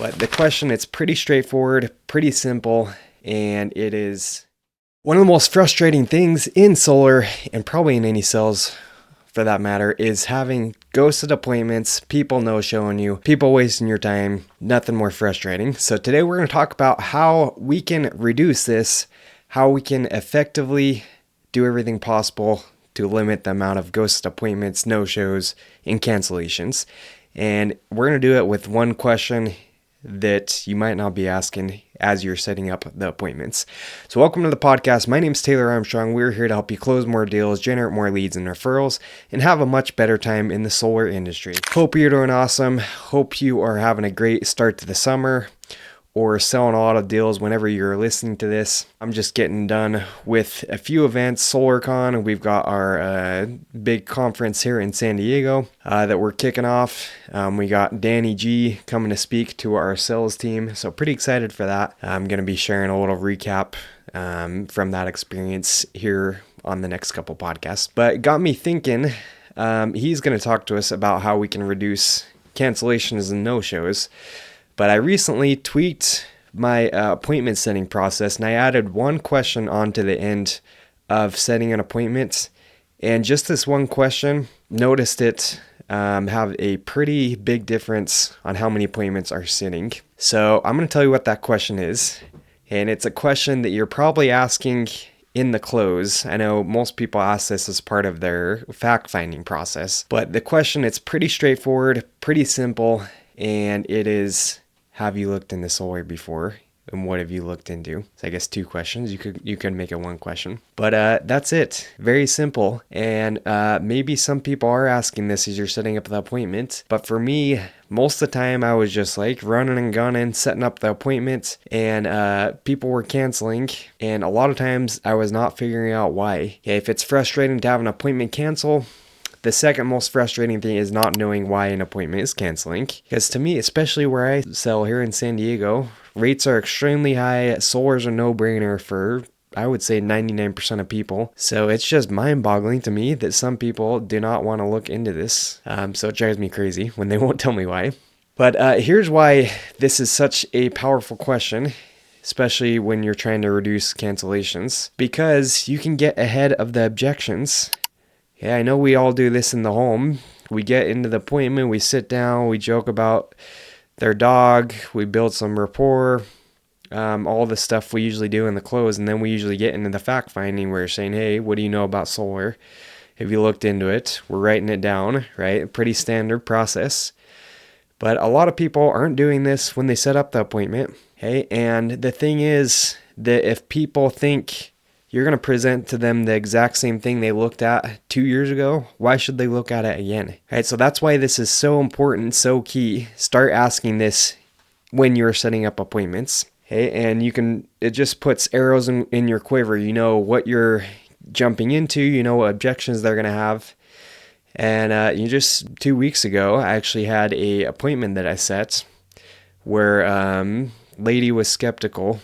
But the question, it's pretty straightforward, pretty simple, and it is one of the most frustrating things in solar, and probably in any sales for that matter, is having ghosted appointments, people no-showing you, people wasting your time. Nothing more frustrating. So today we're going to talk about how we can reduce this, how we can effectively do everything possible to limit the amount of ghosted appointments, no-shows, and cancellations. And we're going to do it with one question that you might not be asking as you're setting up the appointments. So welcome to the podcast. My name is Taylor Armstrong. We're here to help you close more deals, generate more leads and referrals, and have a much better time in the solar industry. Hope you're doing awesome. Hope you are having a great start to the summer or selling a lot of deals whenever you're listening to this. I'm just getting done with a few events, SolarCon. We've got our big conference here in San Diego that we're kicking off. We got Danny G coming to speak to our sales team, so pretty excited for that. I'm going to be sharing a little recap from that experience here on the next couple podcasts. But it got me thinking, he's going to talk to us about how we can reduce cancellations and no-shows. But I recently tweaked my appointment setting process, and I added one question onto the end of setting an appointment. And just this one question, noticed it have a pretty big difference on how many appointments are sitting. So I'm going to tell you what that question is. And it's a question that you're probably asking in the close. I know most people ask this as part of their fact-finding process. But the question, it's pretty straightforward, pretty simple, and it is, have you looked into solar before? And what have you looked into? So I guess two questions. You could make it one question. But that's it. Very simple. And maybe some people are asking this as you're setting up the appointment. But for me, most of the time I was just like running and gunning, setting up the appointment, and people were canceling. And a lot of times I was not figuring out why. Okay, if it's frustrating to have an appointment cancel, the second most frustrating thing is not knowing why an appointment is canceling. Because to me, especially where I sell here in San Diego, rates are extremely high. Solar's a no-brainer for, I would say, 99% of people. So it's just mind-boggling to me that some people do not want to look into this. So it drives me crazy when they won't tell me why. But here's why this is such a powerful question, especially when you're trying to reduce cancellations. Because you can get ahead of the objections. Yeah, I know we all do this in the home. We get into the appointment, we sit down, we joke about their dog, we build some rapport, all the stuff we usually do in the close, and then we usually get into the fact finding where you're saying, hey, what do you know about solar? Have you looked into it? We're writing it down, right? Pretty standard process. But a lot of people aren't doing this when they set up the appointment. Okay, and the thing is that if people think you're going to present to them the exact same thing they looked at 2 years ago, why should they look at it again? All right, so that's why this is so important, so key. Start asking this when you're setting up appointments. Okay, and it just puts arrows in your quiver. You know what you're jumping into, you know what objections they're going to have. And just 2 weeks ago, I actually had a appointment that I set where lady was skeptical.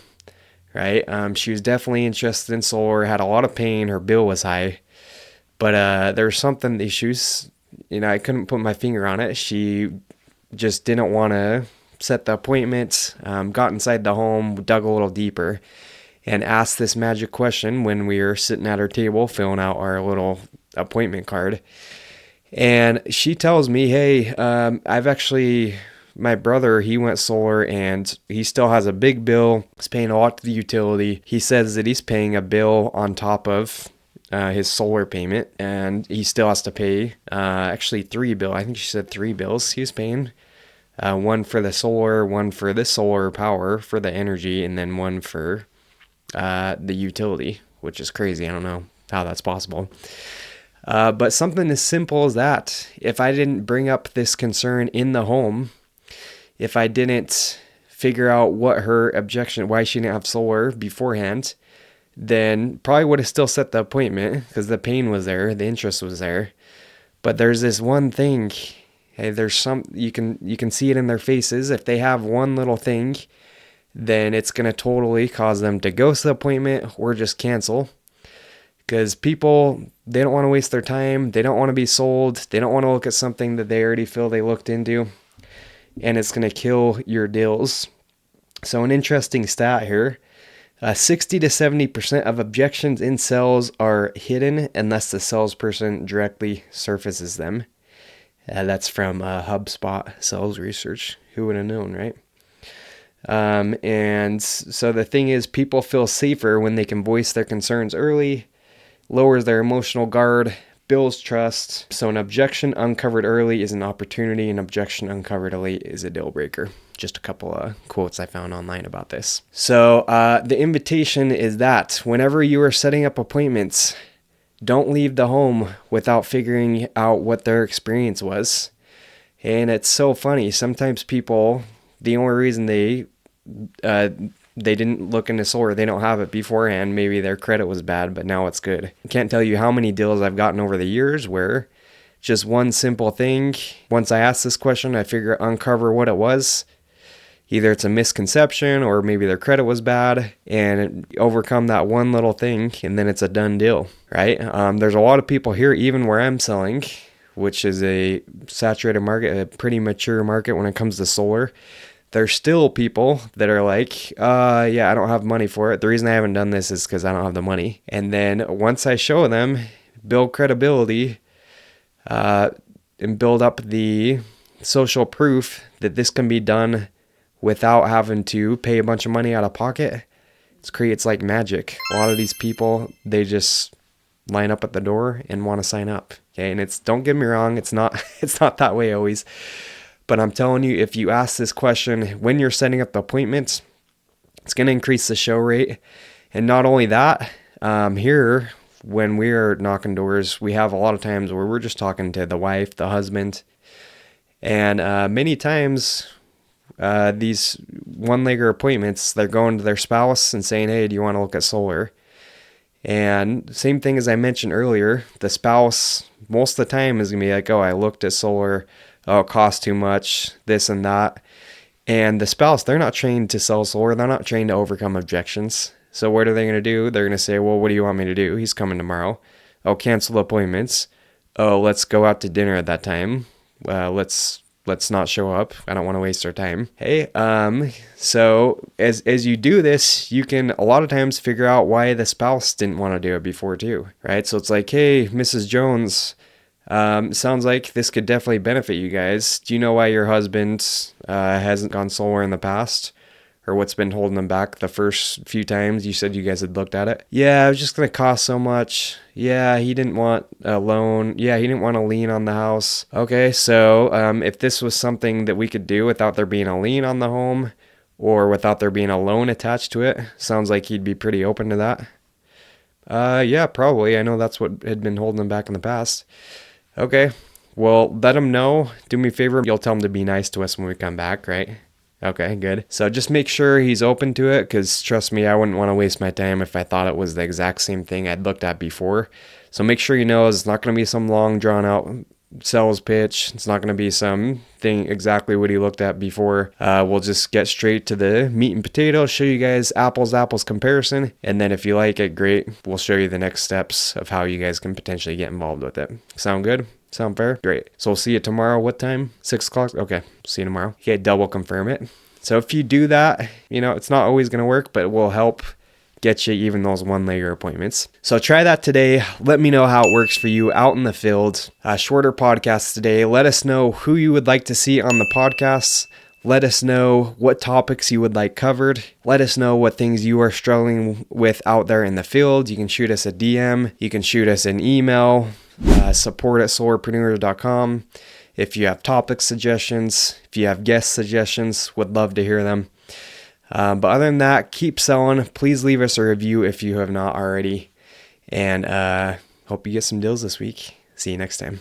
Right? She was definitely interested in solar, had a lot of pain, her bill was high, but there was something issues, I couldn't put my finger on it. She just didn't want to set the appointment, got inside the home, dug a little deeper, and asked this magic question when we were sitting at her table filling out our little appointment card. And she tells me, hey, my brother, he went solar and he still has a big bill. He's paying a lot to the utility. He says that he's paying a bill on top of his solar payment, and he still has to pay actually 3 bills. I think she said 3 bills he's paying. One for the solar, one for the solar power for the energy, and then one for the utility, which is crazy. I don't know how that's possible. But something as simple as that, if I didn't bring up this concern in the home, if I didn't figure out what her objection, why she didn't have solar beforehand, then probably would have still set the appointment because the pain was there, the interest was there. But there's this one thing, hey, you can see it in their faces. If they have one little thing, then it's going to totally cause them to ghost the appointment or just cancel. Because people, they don't want to waste their time. They don't want to be sold. They don't want to look at something that they already feel they looked into. and it's going to kill your deals. So an interesting stat here, 60 to 70% of objections in sales are hidden unless the salesperson directly surfaces them. That's from HubSpot Sales Research. Who would have known, right? And so the thing is, people feel safer when they can voice their concerns early, lowers their emotional guard, builds trust. So an objection uncovered early is an opportunity. An objection uncovered late is a deal breaker. Just a couple of quotes I found online about this. So the invitation is that whenever you are setting up appointments, don't leave the home without figuring out what their experience was. And it's so funny. Sometimes people, the only reason they didn't look into solar, they don't have it beforehand. Maybe their credit was bad, but now it's good. I can't tell you how many deals I've gotten over the years where just one simple thing, once I ask this question, I uncover what it was. Either it's a misconception or maybe their credit was bad, and overcome that one little thing, and then it's a done deal, right? There's a lot of people here, even where I'm selling, which is a saturated market, a pretty mature market when it comes to solar. There's still people that are like, yeah, I don't have money for it. The reason I haven't done this is because I don't have the money. And then once I show them, build credibility, and build up the social proof that this can be done without having to pay a bunch of money out of pocket, it creates like magic. A lot of these people, they just line up at the door and want to sign up. Okay, and don't get me wrong, it's not that way always. But I'm telling you, if you ask this question when you're setting up the appointments, it's going to increase the show rate. And not only that, here when we're knocking doors, we have a lot of times where we're just talking to the wife, the husband, and many times these one-legger appointments, they're going to their spouse and saying, hey, do you want to look at solar? And same thing as I mentioned earlier, the spouse most of the time is going to be like, oh, I looked at solar, oh, it costs too much, this and that. And the spouse, they're not trained to sell solar. They're not trained to overcome objections. So what are they going to do? They're going to say, well, what do you want me to do? He's coming tomorrow. Oh, cancel appointments. Oh, let's go out to dinner at that time. Let's not show up. I don't want to waste our time. Hey, so as you do this, you can a lot of times figure out why the spouse didn't want to do it before too, right? So it's like, hey, Mrs. Jones, sounds like this could definitely benefit you guys. Do you know why your husband hasn't gone solar in the past? Or what's been holding them back the first few times you said you guys had looked at it? Yeah, it was just going to cost so much. Yeah, he didn't want a loan. Yeah, he didn't want a lien on the house. Okay, so if this was something that we could do without there being a lien on the home or without there being a loan attached to it, sounds like he'd be pretty open to that. Yeah, probably. I know that's what had been holding him back in the past. Okay, well, let him know. Do me a favor. You'll tell him to be nice to us when we come back, right? Okay, good. So just make sure he's open to it, because trust me, I wouldn't want to waste my time if I thought it was the exact same thing I'd looked at before. So make sure you know it's not going to be some long drawn out sales pitch. It's not going to be some thing exactly what he looked at before. We'll just get straight to the meat and potatoes, show you guys apples comparison. And then if you like it, great. We'll show you the next steps of how you guys can potentially get involved with it. Sound good? Sound fair? Great. So we'll see you tomorrow. What time? 6 o'clock? Okay. See you tomorrow. Okay, double confirm it. So if you do that, it's not always going to work, but it will help get you even those one-legger appointments. So try that today. Let me know how it works for you out in the field. Shorter podcasts today. Let us know who you would like to see on the podcasts. Let us know what topics you would like covered. Let us know what things you are struggling with out there in the field. You can shoot us a DM. You can shoot us an email. support@solarpreneur.com. If you have topic suggestions, if you have guest suggestions, would love to hear them. But other than that, keep selling. Please leave us a review if you have not already. And hope you get some deals this week. See you next time.